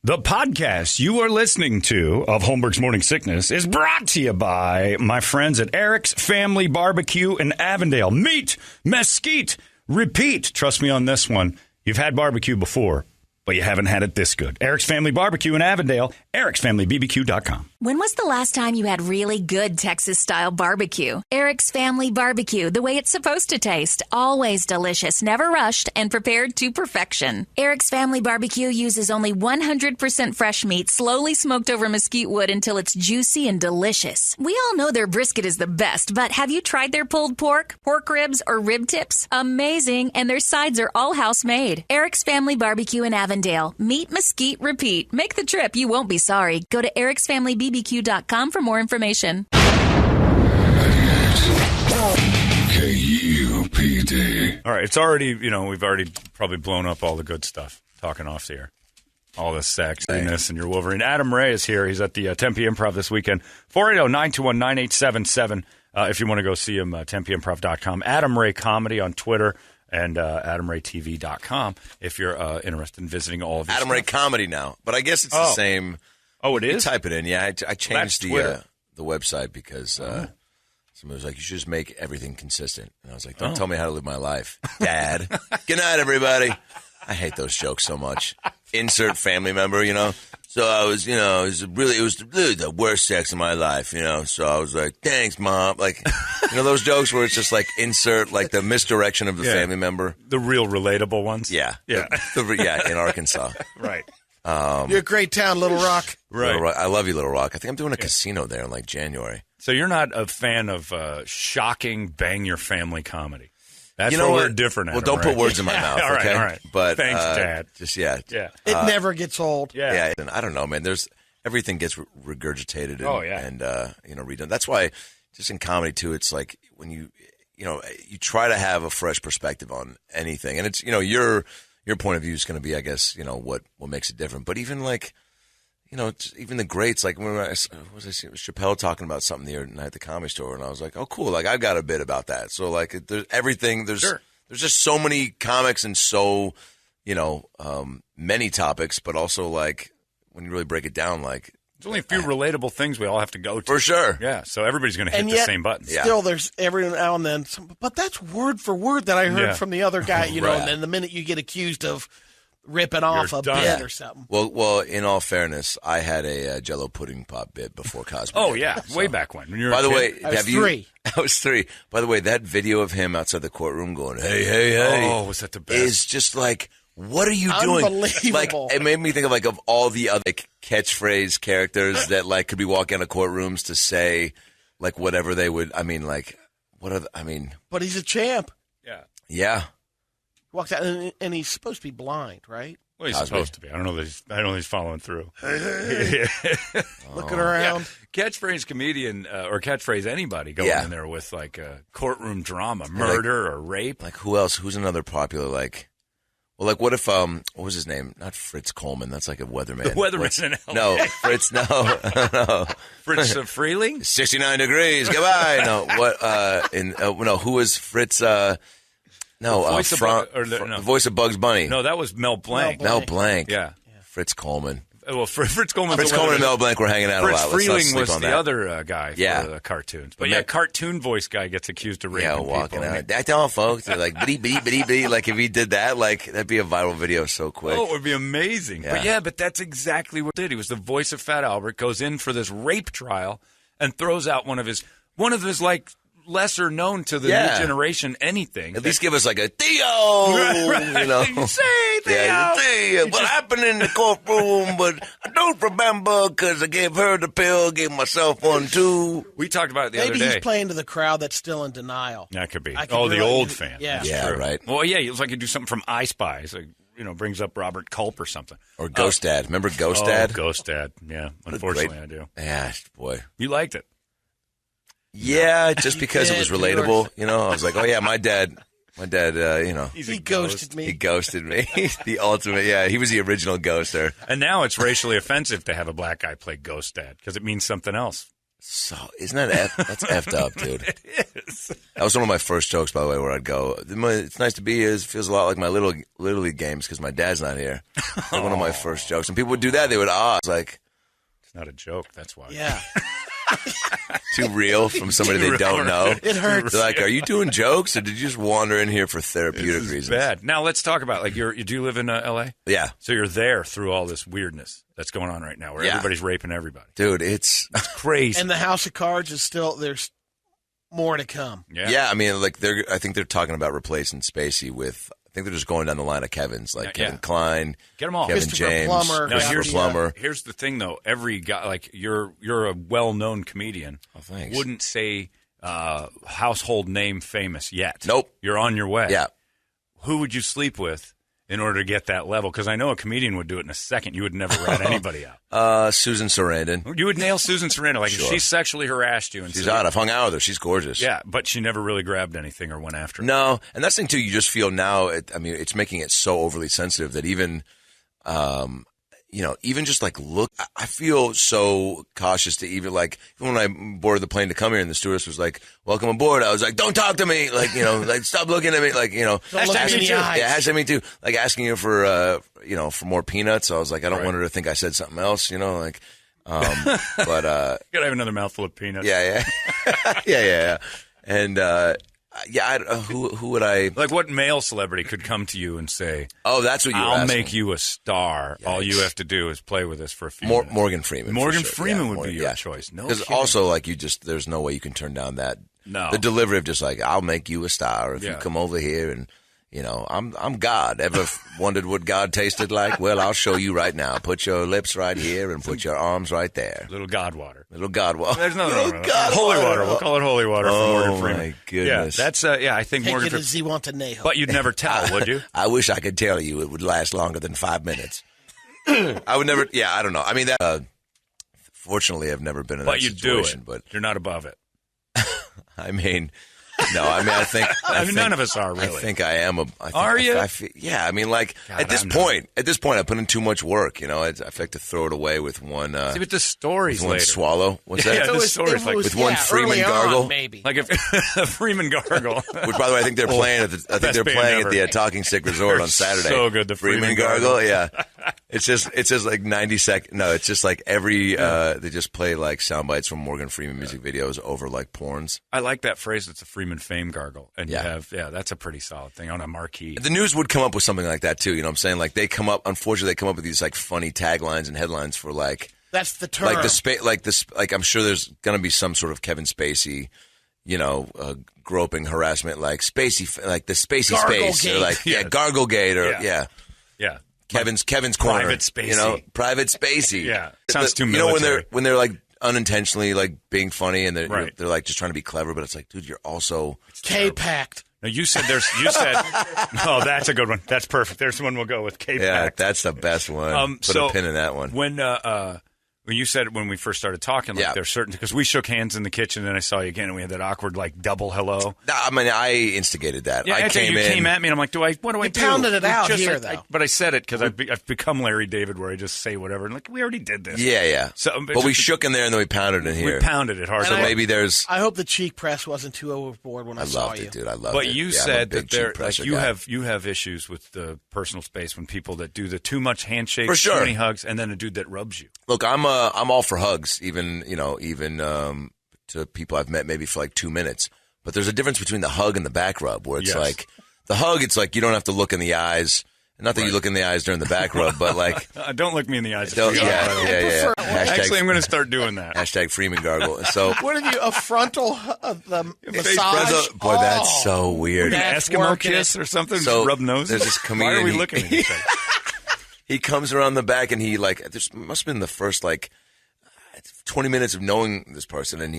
The podcast you are listening to of Holmberg's Morning Sickness is brought to you by my friends at Eric's Family Barbecue in Avondale. Meet, mesquite, repeat. Trust me on this one. You've had barbecue before, but you haven't had it this good. Eric's Family Barbecue in Avondale, ericsfamilybbq.com. When was the last time you had really good Texas-style barbecue? Eric's Family Barbecue, the way it's supposed to taste. Always delicious, never rushed, and prepared to perfection. Eric's Family Barbecue uses only 100% fresh meat, slowly smoked over mesquite wood until it's juicy and delicious. We all know their brisket is the best, but have you tried their pulled pork, pork ribs, or rib tips? Amazing, and their sides are all house-made. Eric's Family Barbecue in Avondale. Meet, mesquite, repeat. Make the trip. You won't be sorry. Go to ericsfamilybbq.com for more information. KUPD. All right, it's already, we've already probably blown up all the good stuff, talking off the air. All the sexiness and your Wolverine. Adam Ray is here. He's at the Tempe Improv this weekend. 480-921-9877 if you want to go see him, tempeimprov.com. Adam Ray Comedy on Twitter. And AdamRayTV.com if you're interested in visiting all of these. Adam Ray Comedy now. But I guess it's the same. Oh, it is? You type it in. Yeah, I changed the website because somebody was like, you should just make everything consistent. And I was like, don't tell me how to live my life, Dad. Good night, everybody. I hate those jokes so much. Insert family member, So I was, it was really the worst sex of my life, So I was like, thanks, Mom. Like, those jokes where it's just like insert like the misdirection of the family member. The real relatable ones. Yeah. Yeah. In Arkansas. Right. You're a great town, Little Rock. Right. Little Rock. I love you, Little Rock. I think I'm doing a casino there in like January. So you're not a fan of shocking bang your family comedy. That's where we're different at. Well, don't put words in my mouth, all okay? All right. But thanks, Dad. Yeah. It never gets old. Yeah. And I don't know, man. Everything gets regurgitated and redone. That's why just in comedy too, it's like when you try to have a fresh perspective on anything, and it's your point of view is going to be, I guess, what makes it different. But even like even the greats, like when Chappelle talking about something the other night at the Comedy Store, and I was like, oh, cool, like I've got a bit about that. So like there's everything. There's just so many comics and so many topics, but also like when you really break it down, like there's only a few relatable things we all have to go to. For sure. Yeah, so everybody's going to hit the same buttons. Still, there's every now and then, but that's word for word that I heard from the other guy, and then the minute you get accused of ripping off a bit or something. Well, in all fairness, I had a Jell-O pudding pop bit before Cosby. Oh, yeah, way back when you were By the way, I was three. I was 3. By the way, that video of him outside the courtroom going, hey, hey, hey. Oh, was that the best? Is just like, what are you doing? Unbelievable. Like, it made me think of all the other catchphrase characters that like could be walking out of courtrooms to say like whatever they would. I mean, like But he's a champ. Yeah. Walks out and he's supposed to be blind, right? Well, he's supposed to be. I don't know that he's following through. Looking around. Yeah. Catchphrase comedian or catchphrase anybody going in there with like a courtroom drama, murder or rape. Like who else? Who's another popular like? Well, like what if what was his name? Not Fritz Coleman. That's like a weatherman. The weatherman's in LA. No, Fritz. No. Fritz Freeling. 69 degrees. Goodbye. No. What? No. Who was Fritz? No. The voice of Bugs Bunny. No, that was Mel Blanc. Mel Blanc. Yeah. Fritz Coleman. Well, Fritz Coleman and Mel Blanc were hanging out Fritz a lot. Freeling was the other guy for the cartoons. But cartoon voice guy gets accused of raping people. Yeah, walking out. That's all, folks. They're like, bitty, bitty, bitty, bitty. Like, if he did that, like, that'd be a viral video so quick. Oh, it would be amazing. Yeah. But that's exactly what he did. He was the voice of Fat Albert, goes in for this rape trial, and throws out one of his like, lesser known to the new generation anything. At least give us like a Theo, right. Say Theo. Theo. What happened in the courtroom, but I don't remember because I gave her the pill, gave myself one too. We talked about it the other day. Maybe he's playing to the crowd that's still in denial. That could be. The old fan. Yeah, right. Well, it looks like he'd do something from I Spy. It's like, brings up Robert Culp or something. Or Ghost Dad. Remember Ghost Dad? Ghost Dad. Yeah, unfortunately I do. Yeah, boy. You liked it. Yeah, just because it was relatable, I was like, oh yeah, my dad, he ghosted me. He ghosted me. The ultimate, he was the original ghoster. And now it's racially offensive to have a black guy play Ghost Dad because it means something else. So isn't that that's effed up, dude? It is. That was one of my first jokes, by the way, where I'd go, "It's nice to be here." It feels a lot like my little league games because my dad's not here. Like one of my first jokes, and people would do that. They would It's like it's not a joke. That's why. Yeah. Too real from somebody they don't know. It hurts. They're like, "Are you doing jokes, or did you just wander in here for therapeutic reasons?" Bad. Now let's talk about you do live in L.A.? Yeah. So you're there through all this weirdness that's going on right now, where everybody's raping everybody. Dude, it's crazy. And the House of Cards is still there's more to come. Yeah. I mean, like I think they're talking about replacing Spacey with. I think they're just going down the line of Kevin's, like Kevin Kline, get them all. Kevin Christopher James, Plummer, Christopher Plummer. Here's the thing, though. Every guy, like you're a well-known comedian. Oh, thanks. Wouldn't say household name famous yet. Nope. You're on your way. Yeah. Who would you sleep with in order to get that level? Because I know a comedian would do it in a second. You would never rat anybody out. Susan Sarandon. You would nail Susan Sarandon. Like, Sure. if she sexually harassed you. And She's hot. I've hung out with her. She's gorgeous. Yeah, but she never really grabbed anything or went after it. No, and that's the thing, too. You just feel now, it's making it so overly sensitive that even just like look, I feel so cautious to even when I boarded the plane to come here and the stewardess was like, "Welcome aboard," I was like, "Don't talk to me," like stop looking at me, Hashtag me too. Yeah, hashtag me too. Like asking you for for more peanuts. I was like, I don't want her to think I said something else, but gotta have another mouthful of peanuts. yeah, yeah, and. Who would I like? What male celebrity could come to you and say, "Oh, that's what you were I'll asking. make you a star. All you have to do is play with us for a few minutes." Morgan Freeman. Morgan for sure. Freeman Yeah, would be your choice. No, because kidding. also there's no way you can turn down that. No, the delivery of just like, "I'll make you a star if you come over here," and I'm God. Ever wondered what God tasted like? Well, I'll show you right now. Put your lips right here and put your arms right there. Little God water. Little God water. There's nothing wrong with that. Holy water. We'll call it holy water for Morgan Freeman. Oh my goodness. Yeah, that's I think Take Morgan it Freeman. as he wants to nail. But you'd never tell, would you? I wish I could tell you it would last longer than 5 minutes. I would never. Yeah, I don't know. I mean, that. Fortunately, I've never been in that situation. But you do it. But you're not above it. I mean. No, I mean, I think none of us are really. I think I am. Are you? Yeah, I mean, like God, at this point, I put in too much work. I like to throw it away with one. See, but the stories with one later. swallow. What's that? Yeah, the stories with one Freeman gargle. Maybe Like if a Freeman gargle. Which, by the way, I think they're playing at the Talking Stick Resort on Saturday. So good, the Freeman gargle. Yeah, it's just like 90 seconds. No, it's just like every they just play like sound bites from Morgan Freeman music videos over like porns. I like that phrase. It's a Freeman fame gargle, and you have that's a pretty solid thing on a marquee. The news would come up with something like that too. You know what I'm saying? Like unfortunately, they come up with these like funny taglines and headlines for like. That's the term. Like I'm sure there's gonna be some sort of Kevin Spacey, groping harassment, like Spacey, like the Spacey space, or like Garglegate, or yeah. Kevin's corner, Private Spacey, Private Spacey. Yeah, sounds too military. when they're like unintentionally like being funny and they're like just trying to be clever, but it's like, dude, you're also K-packed. No, you said oh, that's a good one. That's perfect. There's one we'll go with. K-packed. Yeah, that's the best one. Put a pin in that one. When you said when we first started talking, like there's certain because we shook hands in the kitchen and I saw you again and we had that awkward like double hello. I mean, I instigated that. Yeah, I came at me and I'm like, what do I do? Pounded it out here, though. But I said it because I've become Larry David, where I just say whatever and like we already did this. Yeah. So, but we shook in there and then we pounded in here. We pounded it hard. So maybe there's. I hope the cheek press wasn't too overboard when I saw loved you. it, dude. I loved it. But you said that you guy. have issues with the personal space when people that do the too much handshakes, For sure. too many hugs, and then a dude that rubs you. Look, I'm all for hugs, even to people I've met maybe for like 2 minutes. But there's a difference between the hug and the back rub, where it's like the hug, it's like you don't have to look in the eyes. Not that you look in the eyes during the back rub, but like don't look me in the eyes. Yeah. Actually, I'm going to start doing that. Hashtag Freeman gargle. So what have you a frontal massage? Boy, that's so weird. An Eskimo kiss or something. So rub noses. There's this comedian. Why are we looking at each other? He comes around the back and he like this must have been the first like 20 minutes of knowing this person and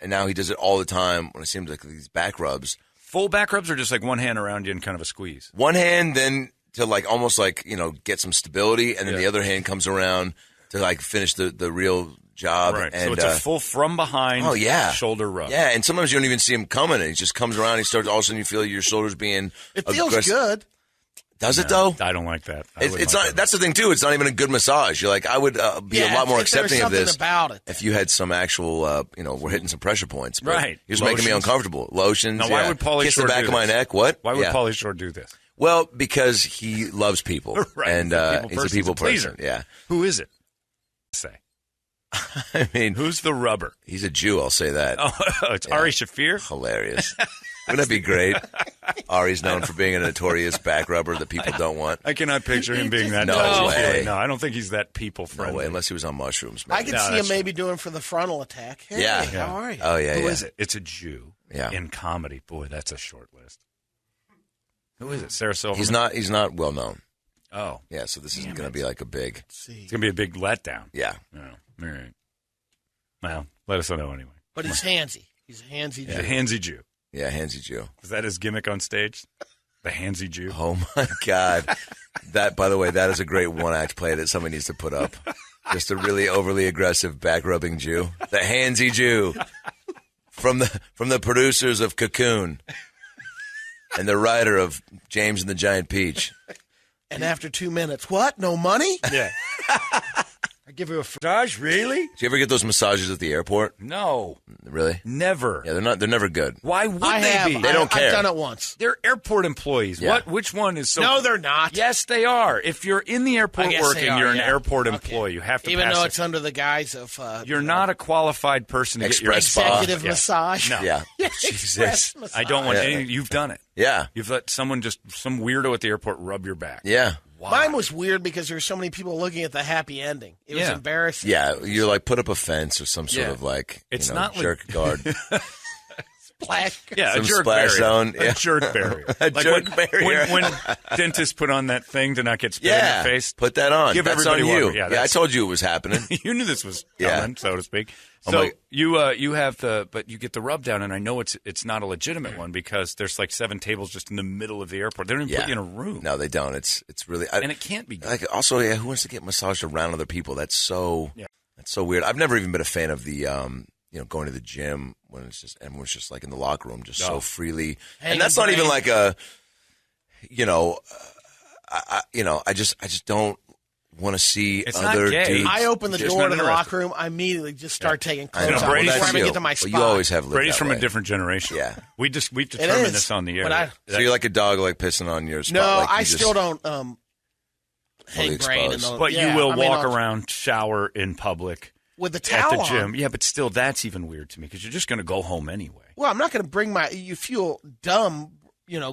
now he does it all the time when I see him like these back rubs. Full back rubs or just like one hand around you and kind of a squeeze? One hand then to like almost like, get some stability and then the other hand comes around to like finish the real job. Right. And, so it's a full from behind shoulder rub. Yeah, and sometimes you don't even see him coming and he just comes around and he starts all of a sudden you feel your shoulders being It feels good. Does it though? I don't like that. It's not. That's the thing too. It's not even a good massage. You're like, I would be a lot more accepting of this about it. if you had some actual, we're hitting some pressure points. But right. You're just making me uncomfortable. Lotions. Now, why would Pauly kiss Shore the back of my neck? What? Why would Pauly Shore do this? Well, because he loves people, right. And he's a people person. Yeah. Who is it? Say. I mean, who's the rubber? He's a Jew. I'll say that. Oh, it's Ari Shaffir. Hilarious. Wouldn't that be great? Ari's known for being a notorious back rubber that people don't want. I cannot picture him being that. No way. No, I don't think he's that people friendly. No way, unless he was on mushrooms. Maybe. I can see him maybe doing for the frontal attack. Hey, how are you? Oh, yeah, Who is it? It's a Jew in comedy. Boy, that's a short list. Who is it? Sarah Silverman? He's not well known. Oh. Yeah, so this isn't going to be like a big... It's going to be a big letdown. Yeah. Oh, all right. Well, let us know anyway. But he's handsy. He's a handsy Jew. A handsy Jew. Yeah, handsy Jew. Is that his gimmick on stage? The handsy Jew? Oh, my God. That, by the way, that is a great one-act play that somebody needs to put up. Just a really overly aggressive back-rubbing Jew. The handsy Jew. From the producers of Cocoon. And the writer of James and the Giant Peach. And after 2 minutes, what? No money? Yeah. I give you a massage, really? Do you ever get those massages at the airport? No. Really? Never. Yeah, they're never good. Why would they be? They don't care. I've done it once. They're airport employees. Yeah. Which one is so... No, they're not. Yes, they are. If you're in the airport working, you're an airport employee. You have to even pass though it's under the guise of... you're not a qualified person to get your executive massage. No. Yeah. Jesus. I don't want any... You've done it. Yeah. You've let some weirdo at the airport rub your back. Yeah. Why? Mine was weird because there were so many people looking at the happy ending. It was embarrassing. Yeah, you like put up a fence or some sort of like not jerk guard. Splash. Yeah, some a jerk splash barrier. zone. A jerk barrier. Jerk barrier. When dentists put on that thing to not get spit in the face. Put that on. Give That's everybody on you. one. Yeah, I told you it was happening. You knew this was coming, so to speak. Oh So you have but you get the rub down, and I know it's not a legitimate one because there's like 7 tables just in the middle of the airport. They don't even put you in a room. No, they don't. It's really and it can't be good. Like also, who wants to get massaged around other people? That's so weird. I've never even been a fan of the going to the gym when it's just everyone's just like in the locker room just so freely, and that's not even like a I just don't want to see other dudes. I open the door to the locker room. I immediately just start taking clothes off before I get to my spot. You always have lived Brady's that from way. a different generation. Yeah, we've determined this on the air. So you're like a dog like pissing on your spot. No, like I still don't hang brain in those. But you will walk around, shower in public with the towel at the gym. on. Yeah, but still, that's even weird to me because you're just going to go home anyway. Well, I'm not going to bring you feel dumb,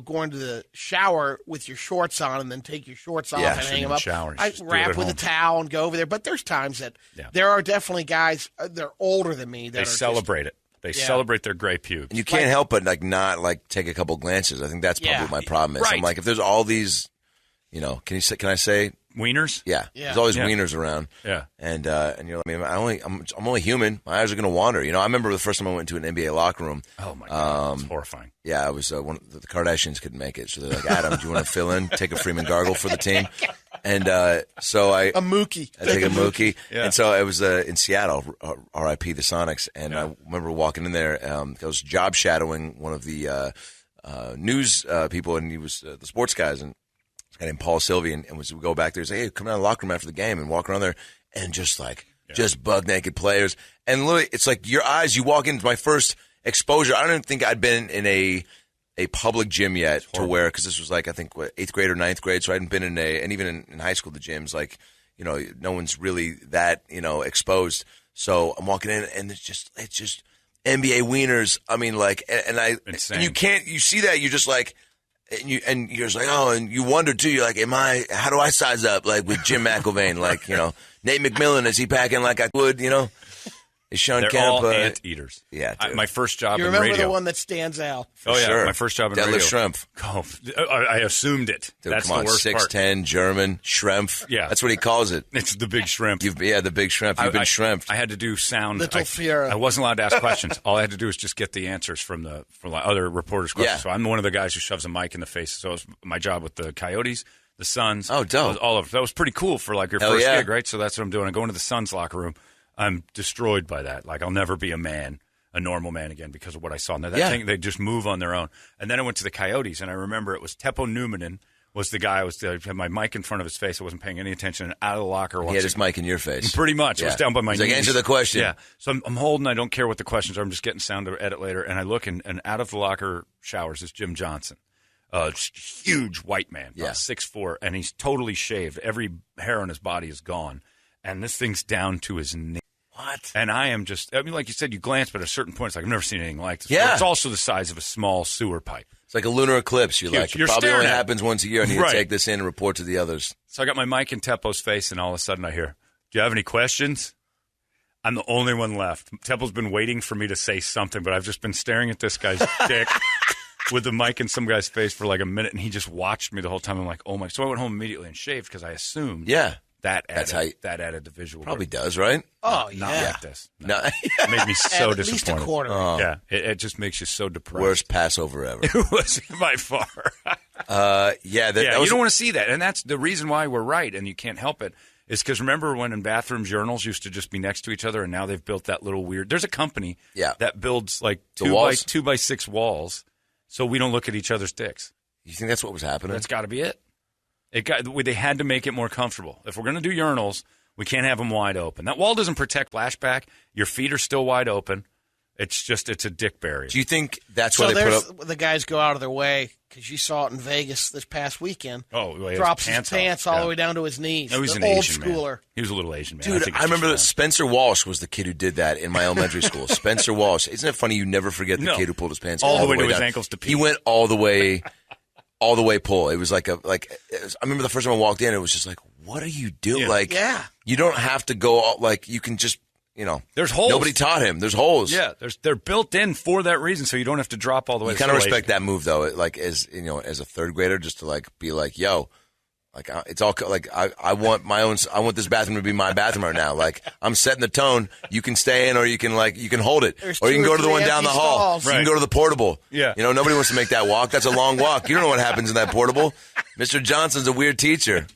going to the shower with your shorts on and then take your shorts off and hang them up. I wrap with a towel and go over there. But there's times that there are definitely guys, they're older than me. That they celebrate it. They celebrate their gray pubes. And you can't help but not take a couple glances. I think that's probably what my problem is. Right. I'm like, if there's all these, can I say wieners? Yeah. There's all these wieners around. Yeah. And you're like, I'm only human. My eyes are going to wander. I remember the first time I went to an NBA locker room. Oh my God, it's horrifying. Yeah, I was the Kardashians couldn't make it, so they're like, Adam, do you want to fill in, take a Freeman gargle for the team? And so I Mookie. I take a Mookie. Yeah. And so I was in Seattle, R.I.P. the Sonics, and I remember walking in there. I was job shadowing one of the news people, and he was the sports guys, and a guy named Paul Sylvie, and we go back there and say, hey, come down to the locker room after the game and walk around there, and just bug naked players. And literally, it's like your eyes, you walk into my first exposure. I don't think I'd been in a public gym yet to where, because this was I think 8th grade or 9th grade, so I hadn't been in and even in high school, the gyms, no one's really that, exposed. So I'm walking in, and it's just NBA wieners. I mean, and you see that, you're just like, and you're just like, oh, and you wonder too. You're like, how do I size up with Jim McIlvain? Nate McMillan, is he packing like I would? Is Sean They're Kemp all anteaters. Yeah, my first job you in radio. remember the one that stands out? Sure. My first job in radio. Deadlift shrimp. Oh, I assumed it. Dude, that's come on, the worst 6'10", German shrimp. Yeah, that's what he calls it. It's the big shrimp. The big shrimp. You've been shrimped. I had to do sound. Little Fiera. I wasn't allowed to ask questions. All I had to do was just get the answers from the other reporters' questions. So I'm one of the guys who shoves a mic in the face. So it was my job with the Coyotes, the Suns. Oh, dope. All of that was pretty cool for your first gig, right? So that's what I'm doing. I go into the Suns locker room. I'm destroyed by that. I'll never be a normal man again because of what I saw. Now, that thing, they just move on their own. And then I went to the Coyotes, and I remember it was Teppo Numminen was the guy. I had my mic in front of his face. I wasn't paying any attention. And out of the locker, he had his mic in your face. Pretty much. Yeah. It was down by my knees. Like, answer the question. Yeah. So I'm holding. I don't care what the questions are. I'm just getting sound to edit later. And I look, and out of the locker showers is Jim Johnson. Huge white man, 6'4", and he's totally shaved. Every hair on his body is gone. And this thing's down to his knee. What? And I am just, like you said, you glance, but at a certain point, it's like, I've never seen anything like this. Yeah. It's also the size of a small sewer pipe. It's like a lunar eclipse. You're like, it probably only happens once a year. I need to take this in and report to the others. So I got my mic in Teppo's face, and all of a sudden I hear, do you have any questions? I'm the only one left. Teppo's been waiting for me to say something, but I've just been staring at this guy's dick with the mic in some guy's face for like a minute, and he just watched me the whole time. I'm like, oh my. So I went home immediately and shaved because I assumed that added the visual. Probably does, right? Not like this. No. It made me so disappointed. At least a quarter. Yeah, it just makes you so depressed. Worst Passover ever. It was by far. You don't want to see that. And that's the reason why we're right, and you can't help it, is because remember when in bathrooms, urinals used to just be next to each other, and now they've built that little weird. There's a company that builds like 2 by 6 walls so we don't look at each other's dicks. You think that's what was happening? That's got to be it. They had to make it more comfortable. If we're going to do urinals, we can't have them wide open. That wall doesn't protect flashback. Your feet are still wide open. It's a dick barrier. Do you think that's why they put up? The guys go out of their way, because you saw it in Vegas this past weekend. Oh, drops his pants all the way down to his knees. No, he's an old Asian schooler. Man. He was a little Asian man. Dude, I remember that Spencer Walsh was the kid who did that in my elementary school. Spencer Walsh. Isn't it funny? You never forget the kid who pulled his pants all the way to down. his ankles to pee. He went all the way pull. It was I remember the first time I walked in, it was just like, what are you doing? You don't have to go, you can just, there's holes. Nobody taught him. There's holes. Yeah, they're built in for that reason, so you don't have to drop all the way. You kind of respect that move, though, as a third grader, just to be like, yo, it's all I want my own. I want this bathroom to be my bathroom right now. I'm setting the tone. You can stay in, or you can hold it, or you can go to the one down the hall. Right. You can go to the portable. Yeah, nobody wants to make that walk. That's a long walk. You don't know what happens in that portable. Mr. Johnson's a weird teacher.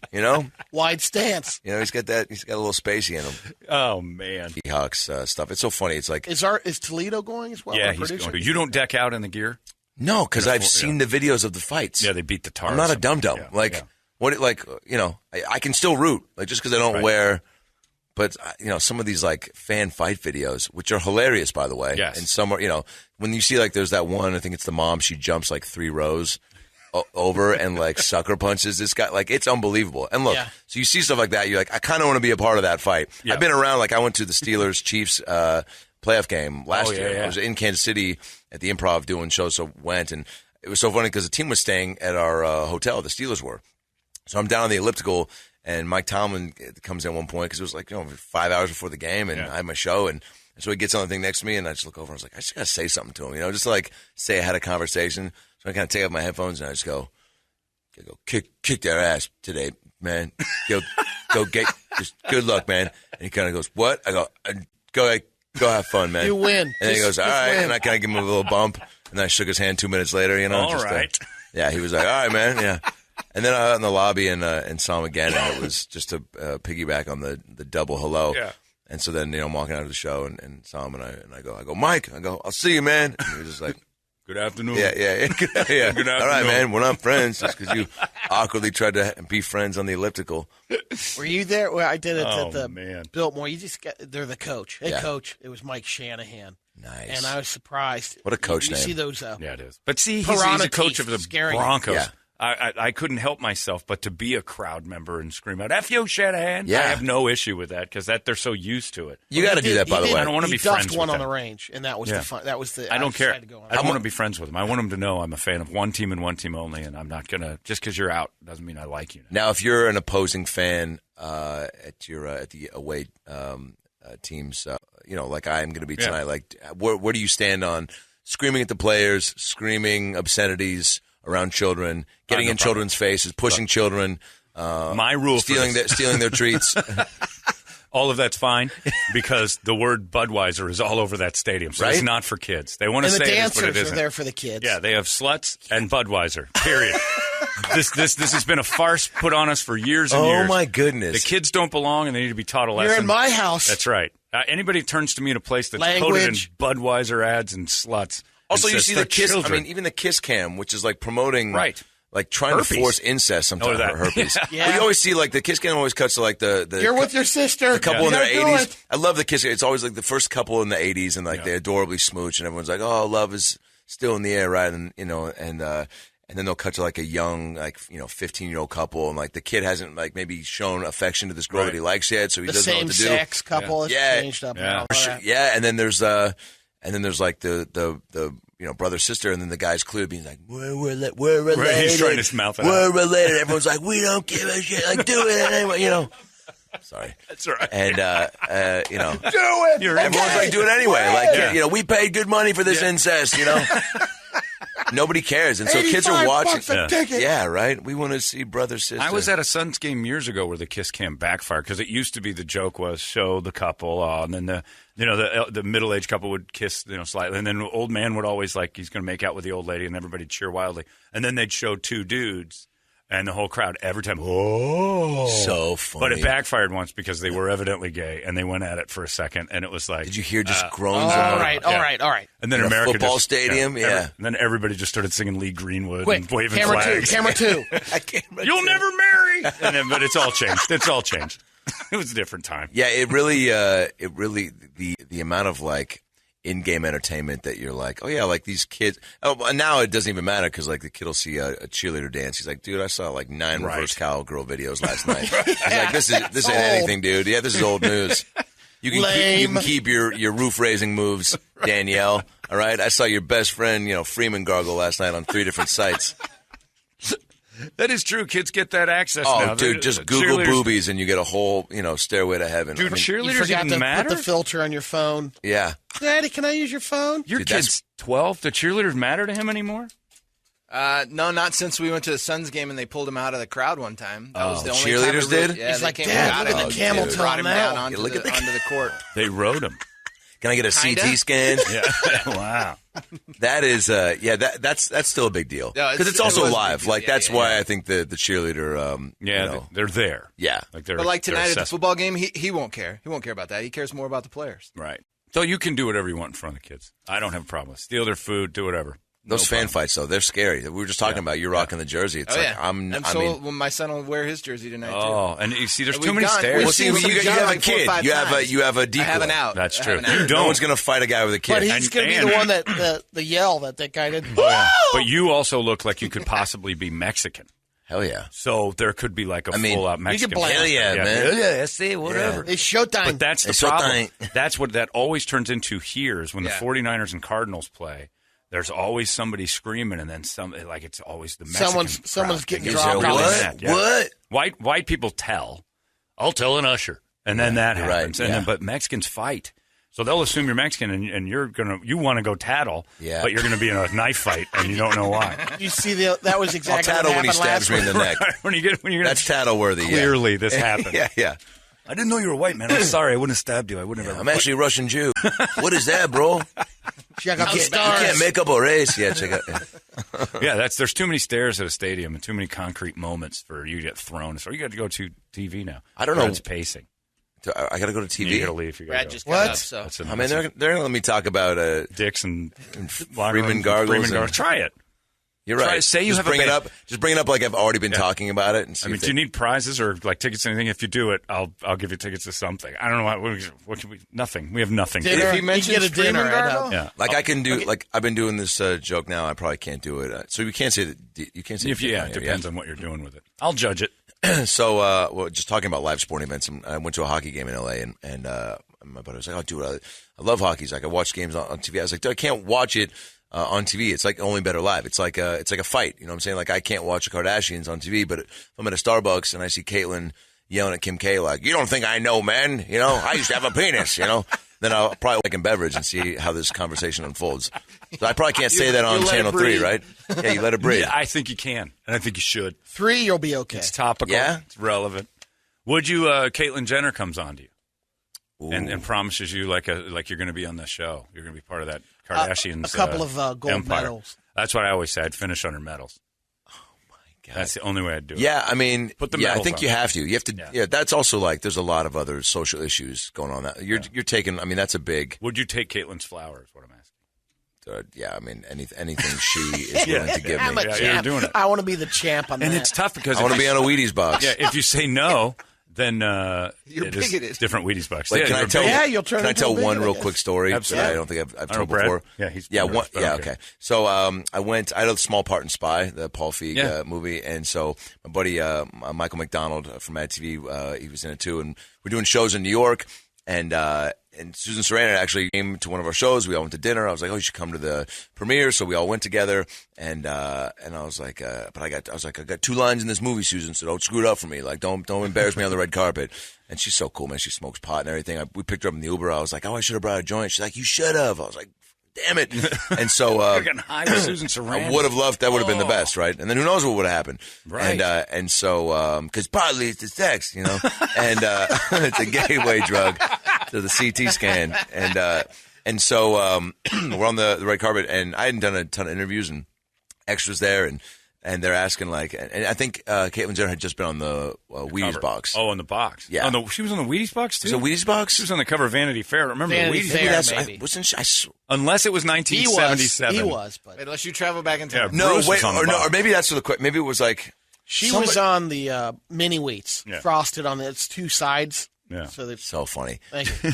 Wide stance. He's got a little spacey in him. Oh man, Seahawks stuff. It's so funny. It's like is Toledo going as well? Yeah, he's going. You don't deck out in the gear. No, because I've seen the videos of the fights. Yeah, they beat the tar. I'm not a dum-dum. What I can still root just because I don't wear, but some of these fan fight videos, which are hilarious by the way. Yes. And some are when you see there's that one, I think it's the mom, she jumps 3 rows over and sucker punches this guy, it's unbelievable. And look, so you see stuff like that, you're I kind of want to be a part of that fight. Yeah. I've been around, I went to the Steelers Chiefs playoff game last year. Yeah. I was in Kansas City at the Improv doing shows, so went, and it was so funny because the team was staying at our hotel. The Steelers were. So I'm down on the elliptical, and Mike Tomlin comes in at one point because it was 5 hours before the game, and I had my show, and so he gets on the thing next to me, and I just look over, and I was I just got to say something to him, just to say I had a conversation. So I kind of take off my headphones, and I just go kick their ass today, man. Go get, just good luck, man. And he kind of goes, what? I go have fun, man. You win. And he goes, all right, and I kind of give him a little bump, and then I shook his hand 2 minutes later, All right. Yeah, he was like, all right, man, yeah. And then I was out in the lobby and saw him again, and it was just to piggyback on the double hello. Yeah. And so then, I'm walking out of the show and saw him, and I go, Mike, I'll see you, man. And he was just like, good afternoon. Yeah. Good afternoon. All right, man, we're not friends just because you awkwardly tried to be friends on the elliptical. Were you there? Well, I did it at the man. Biltmore. They're the coach. Hey, coach. It was Mike Shanahan. Nice. And I was surprised. What a coach name. You see those? Yeah, it is. But see, he's a coach of the Broncos. Yeah. I couldn't help myself but to be a crowd member and scream out, F you, Shanahan. Yeah. I have no issue with that because they're so used to it. You got to do that, by the way. I don't want to be friends with one on the range, and that was the fun. That was the. I don't care. I don't want to be friends with him. I want him to know I'm a fan of one team and one team only, and I'm not going to, just because you're out doesn't mean I like you. Now, if you're an opposing fan at the away teams, like I am going to be tonight, where do you stand on screaming at the players, screaming obscenities around children, getting in children's faces, pushing children, my rule stealing their treats? All of that's fine because the word Budweiser is all over that stadium, so it's not for kids. They want to say this, but it isn't. The dancers are there for the kids. Yeah, they have sluts and Budweiser. Period. This has been a farce put on us for years and years. Oh my goodness! The kids don't belong, and they need to be taught a lesson. You're in my house. That's right. Anybody turns to me in a place that's coated in Budweiser ads and sluts. Also, you see the Kiss. Children. I mean, even the Kiss Cam, which is promoting like trying to force incest sometimes or herpes. Yeah. Well, you always see like the kiss cam always cuts to like the you're with your sister. The couple in their 80s. I love the kiss. It's always like the first couple in the 80s, and like they adorably smooch, and everyone's like, "Oh, love is still in the air," right? And and then they'll cut to like a young, like 15-year-old couple, and like the kid hasn't like maybe shown affection to this girl that he likes yet, so he doesn't know what to do. The same sex couple has changed up. And then there's like the brother sister, and then the guy's clearly being like, we're related. Right, he's trying to mouth it We're out. related. Everyone's like, we don't give a shit. Like, do it anyway. Sorry. That's right. And do it. Everyone's like, do it anyway. Like, we paid good money for this incest. Nobody cares, and so kids are watching. Yeah, right. We want to see brother sister. I was at a Suns game years ago where the kiss cam backfired because it used to be the joke was show the couple, and then the middle aged couple would kiss slightly, and then the old man would always like he's going to make out with the old lady, and everybody'd cheer wildly, and then they'd show two dudes. And the whole crowd every time, so funny. But it backfired once because they were evidently gay, and they went at it for a second, and it was like, did you hear just groans? All right. And then in America a football stadium, and then everybody just started singing Lee Greenwood Quick, and waving camera flags. Camera two. You'll never marry. But it's all changed. It's all changed. It was a different time. Yeah, it really, the amount of like in-game entertainment that you're like, oh yeah, like these kids. Oh, now it doesn't even matter because like the kid will see a cheerleader dance. He's like, dude, I saw like 9 reverse cowgirl videos last night. He's like, this ain't anything, dude. Yeah, this is old news. You can keep your roof raising moves, Danielle. All right, I saw your best friend, Freeman gargle last night on 3 different sites. That is true. Kids get that access now. Oh, dude, just Google boobies and you get a whole, stairway to heaven. Dude, cheerleaders you forgot even to matter? put the filter on your phone. Yeah. Daddy, can I use your phone? Your kid's 12. Do cheerleaders matter to him anymore? No, not since we went to the Suns game and they pulled him out of the crowd one time. That was the only cheerleaders time did? Yeah, he's like, came Dad, look at the camel toe brought him down now. onto the court. They rode him. Can I get a CT scan? Yeah. Wow. That is, that's still a big deal because it's also live. Like that's why I think the cheerleader, they're there. Yeah, but tonight at the football game, he won't care. He won't care about that. He cares more about the players. Right. So you can do whatever you want in front of the kids. I don't have a problem. Steal their food, do whatever. Those fan fights, though, they're scary. We were just talking about you rocking the jersey. It's my son will wear his jersey tonight, too. Oh, and you see, there's too many stairs. Well, see, you have a kid. You have a decoy. I have an out. That's true. No one's going to fight a guy with a kid. But he's going to be the one the yell that guy did. But you also look like you could possibly be Mexican. Hell yeah. So there could be like a full-out Mexican. You can blame hell yeah, man. Yeah, see, whatever. It's showtime. But that's the problem. That's what that always turns into here is when the 49ers and Cardinals play. There's always somebody screaming, and then it's always the Mexican someone's crowd. getting dropped off. What? White people tell. I'll tell an usher, and then that happens. Right, and but Mexicans fight, so they'll assume you're Mexican, and you want to go tattle, but you're gonna be in a knife fight, and you don't know why. You see that was exactly. I'll tattle when he stabs me in the neck. when you're that's tattle worthy. Clearly, this happened. Yeah. I didn't know you were white, man. I'm sorry. I wouldn't have stabbed you. I wouldn't have. I'm actually a Russian Jew. What is that, bro? Check out the You stars. can't make up a race. Yeah, check out. Yeah, there's too many stairs at a stadium and too many concrete moments for you to get thrown. So you got to go to TV now. I don't know. It's pacing. I got to go to TV. You got to leave. You Brad go. just got up, so. I mean, they're going to let me talk about dicks and Freeman gargles. Try it. You're right. Say you just have bring it up. Just bring it up like I've already been talking about it. And see do you need prizes or like tickets or anything? If you do it, I'll give you tickets to something. I don't know what can we? Nothing. We have nothing. Dinner. If you mention get a dinner. Yeah. Like I can do. Like I've been doing this joke now. I probably can't do it. So you can't say that. You can't say. It depends on what you're doing with it. I'll judge it. So, just talking about live sporting events. I went to a hockey game in LA, and my buddy was like, "Oh, dude, I love hockey." He's like, "I watch games on TV." I was like, "Dude, I can't watch it." On TV, it's like only better live. It's like a fight. You know what I'm saying? Like I can't watch the Kardashians on TV, but if I'm at a Starbucks and I see Caitlyn yelling at Kim K like, "You don't think I know men? You know, I used to have a penis." You know, then I'll probably like in beverage and see how this conversation unfolds. So I probably can't say that on Channel 3, right? Yeah, you let it breathe. Yeah, I think you can, and I think you should. 3, you'll be okay. It's topical. Yeah, it's relevant. Would you? Caitlyn Jenner comes on to you. And promises you like you're going to be on the show. You're going to be part of that Kardashians. A couple of gold empire. medals. That's what I always say. I'd finish on her medals. Oh my god, that's the only way I'd do it. Yeah, I mean, put the medals I think on. You have to. You have to. Yeah, that's also like there's a lot of other social issues going on. That you're taking. I mean, that's a big. Would you take Caitlyn's flowers? What I'm asking. I mean, anything she is willing to give me. You're doing it. I want to be the champ on that. And it's tough because I want to be on a Wheaties box. Yeah, if you say no, then you're bigoted. Different Wheaties box. Like, can I tell? You'll turn. Can I tell one real bigot, quick story? Absolutely. That I don't think I've told before. Yeah, he's one. Yeah, okay. So I had a small part in Spy, the Paul Feig movie, and so my buddy Michael McDonald from Mad TV, he was in it too, and we're doing shows in New York, and Susan Sarandon actually came to one of our shows. We all went to dinner. I was like, "Oh, you should come to the premiere." So we all went together, and I was like, I got 2 lines in this movie, Susan. So don't screw it up for me. Like, don't embarrass me on the red carpet. And she's so cool, man. She smokes pot and everything. We picked her up in the Uber. I was like, "Oh, I should have brought a joint." She's like, "You should have." I was like, "Damn it!" And so you're getting high with Susan Sarandon. I would have loved. That would have been the best, right? And then who knows what would have happened, right? And so because partly it's the sex, and it's a gateway drug to the CT scan, and so we're on the red carpet, and I hadn't done a ton of interviews and extras there, and they're asking and I think Caitlyn Jenner had just been on the Wheaties box. Oh, on the box. Yeah. She was on the Wheaties box too. Was it Wheaties box? She was on the cover of Vanity Fair. Remember Vanity Wheaties? Fair, maybe. Wasn't she? Unless it was 1977. He was, but unless you travel back in time. Yeah, no, Bruce wait, or maybe that's the question. Maybe it was like she was on the mini wheats, frosted on its 2 sides. Yeah, so funny. Thank you.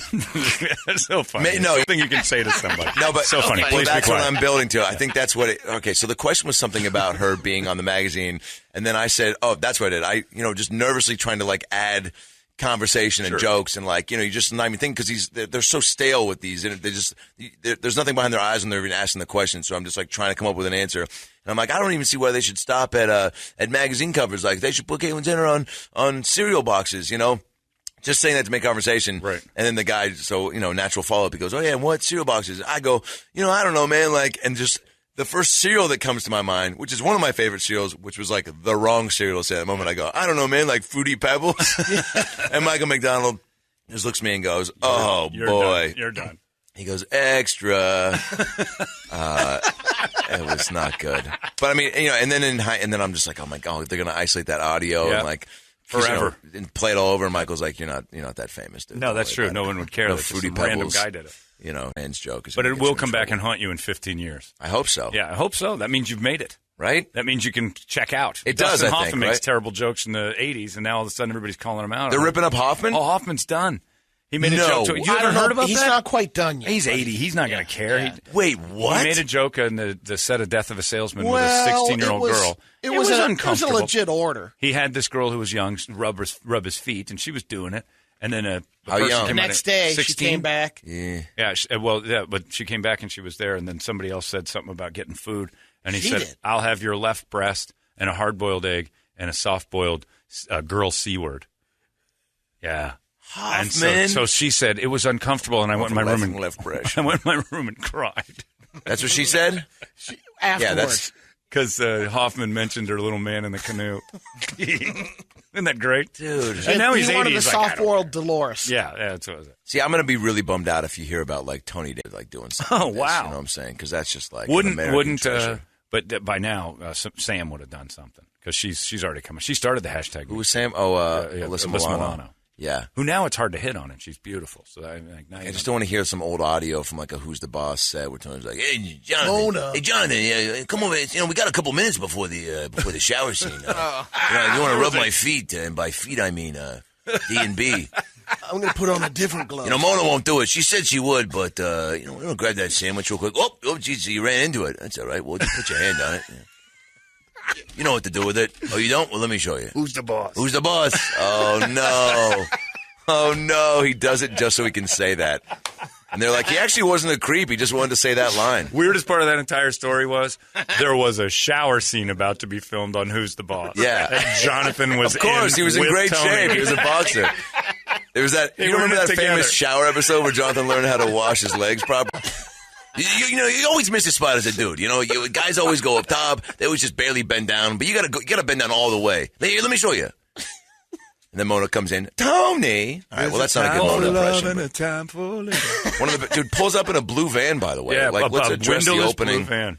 That's so funny. No thing you can say to somebody. No, but so funny. Well, that's what I'm building to. I think that's what it. Okay, so the question was something about her being on the magazine, and then I said, "Oh, that's what I did." I, just nervously trying to add conversation and jokes, and you just not even think because they're so stale with these, and there's nothing behind their eyes when they're even asking the question. So I'm just trying to come up with an answer. And I'm like, I don't even see why they should stop at magazine covers. Like they should put Caitlyn Jenner on cereal boxes, Just saying that to make conversation. Right. And then the guy, natural follow-up, he goes, "Oh, yeah, and what cereal boxes?" I go, I don't know, man. And just the first cereal that comes to my mind, which is one of my favorite cereals, which was the wrong cereal to say at the moment. I go, "I don't know, man, Fruity Pebbles." And Michael McDonald just looks at me and goes, "Oh, boy. You're done. He goes, "Extra." It was not good. But I mean, and then I'm just like, "Oh my God, they're going to isolate that audio." Yeah. And forever and play it all over. And Michael's like, "You're not that famous, dude." No, that's true. No one would care. No that Fruity some Pebbles. random guy did it. Man's joke. But it will come back and haunt you in 15 years. I hope so. Yeah, I hope so. That means you've made it. Right? That means you can check out. It Dustin does, I Hoffman think, makes right? terrible jokes in the 80s, and now all of a sudden everybody's calling him out. They're ripping up Hoffman? Oh, Hoffman's done. He made a joke to it. You ever heard about He's that? not quite done yet. He's 80. He's not going to care. Yeah. Wait, what? He made a joke on the set of Death of a Salesman with a 16-year-old girl. It was uncomfortable. It was a legit order. He had this girl who was young rub his feet, and she was doing it. And then How young? The next day, 16? she came back. Yeah. Yeah, but she came back and she was there, and then somebody else said something about getting food, and he said, did. "I'll have your left breast and a hard-boiled egg and a soft-boiled girl C-word." Yeah. Hoffman. And so she said it was uncomfortable, and I went in my room and left breast. I went in my room and cried. That's what she said? Afterwards. Because Hoffman mentioned her little man in the canoe. Isn't that great? Dude. And now he's 80. wanted the He's soft-boiled Dolores. Yeah, that's what it was. See, I'm going to be really bummed out if you hear about Tony David doing something. Oh, like this, wow. You know what I'm saying? Because that's just wouldn't treasure. But by now Sam would have done something because she's already coming. She started the hashtag. Who was Sam? Oh, Alyssa Milano. Yeah. Who now it's hard to hit on, and she's beautiful. So I just don't want to hear some old audio from a Who's the Boss set where Tony's like, "Hey, Jonathan, yeah, come over. We got a couple minutes before the shower scene. You want to rub my feet, and by feet I mean D&B. I'm going to put on a different glove. Mona won't do it. She said she would, but we're going to grab that sandwich real quick. Oh, geez, you ran into it. That's all right. Well, just put your hand on it. Yeah. You know what to do with it. Oh, you don't? Well, let me show you. Who's the boss? Who's the boss? Oh, no. Oh, no. He does it just so he can say that. And they're like, he actually wasn't a creep. He just wanted to say that line. Weirdest part of that entire story was there was a shower scene about to be filmed on Who's the Boss. Yeah. And Jonathan was Of course. He was in great shape. He was a boxer. There was that. You remember that famous shower episode where Jonathan learned how to wash his legs properly? You always miss a spot as a dude. Guys always go up top. They always just barely bend down. But you gotta bend down all the way. Hey, let me show you. And then Mona comes in. Tony. All right, well, that's not a good Mona impression. A time for dude pulls up in a blue van, by the way. Yeah, let's address the opening. Blue van.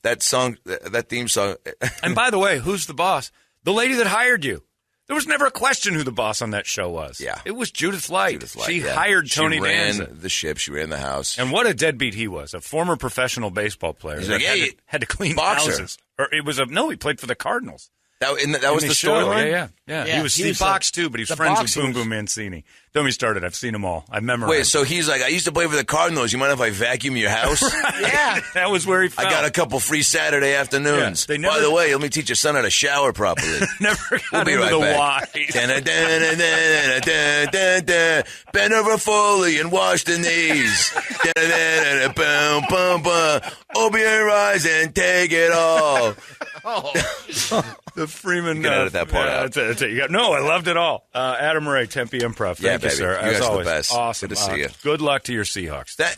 That song, that theme song. And by the way, Who's the Boss? The lady that hired you. There was never a question who the boss on that show was. Yeah. It was Judith Light. She hired Tony Danza. She ran the ship. She ran the house. And what a deadbeat he was. A former professional baseball player. He's like, hey, had to clean boxer. houses. Or it was he played for the Cardinals. That was the storyline? Yeah. He boxed too, but he was friends with Boom Boom Mancini. Don't get me started. I've seen them all. I memorized. Wait, so he's like, I used to play for the Cardinals. You mind if I vacuum your house? Right. Yeah. That was where he felt. I got a couple free Saturday afternoons. Yeah, by the way, let me teach your son how to shower properly. Never got into the why. Bend over fully and wash the knees. Open your eyes and take it all. The Freeman. You can edit that part out. That's it. No, I loved it all. Adam Ray, Tempe Improv. Thank you, sir. As always, the best. Awesome. Good to see you. Good luck to your Seahawks. I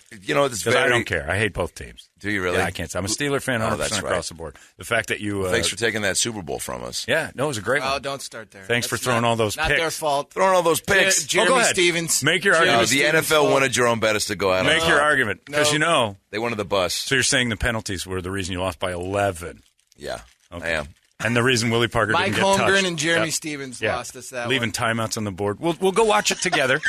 don't care. I hate both teams. Do you really? Yeah, I can't. I'm a Steeler fan 100% across the board. The fact that you... thanks for taking that Super Bowl from us. Yeah, no, it was a great one. Oh, don't start there. Thanks for throwing all those picks. Not their fault. Throwing all those picks. Jeremy Stevens. Make your argument. The NFL wanted Jerome Bettis to go out. Make your argument. Because they wanted the bus. So you're saying the penalties were the reason you lost by 11. Yeah, okay. I am. And the reason Willie Parker didn't get touched. Mike Holmgren and Jeremy Stevens lost us that Leaving timeouts on the board. We'll go watch it together.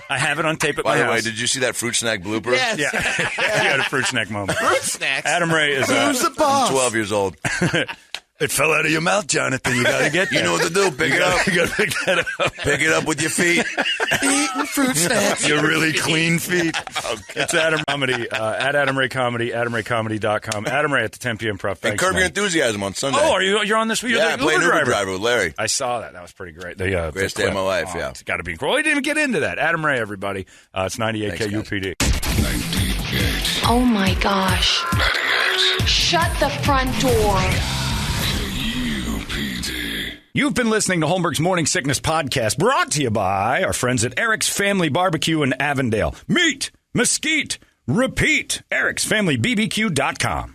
I have it on tape at my house. By the way, did you see that fruit snack blooper? Yes. Yeah. You had a fruit snack moment. Fruit snacks? Adam Ray is... Who's the boss? I'm 12 years old. It fell out of your mouth, Jonathan. You got to get that. You know what to do. Pick it up. You got to pick that up. Pick it up with your feet. Eating fruit snacks. Your really clean feet. It's Adam Comedy, at Adam Ray Comedy, AdamRayComedy.com. Adam Ray at the Tempe Improv. And Curb Your Enthusiasm on Sunday. Oh, you're on this week? Yeah, I played Uber driver with Larry. I saw that. That was pretty great. Greatest day of my life, yeah. It's got to be cool. We didn't even get into that. Adam Ray, everybody. It's 98 KUPD. 98. Oh, my gosh. 98. Shut the front door. You've been listening to Holmberg's Morning Sickness Podcast, brought to you by our friends at Eric's Family Barbecue in Avondale. Meet, mesquite, repeat. Eric'sFamilyBBQ.com.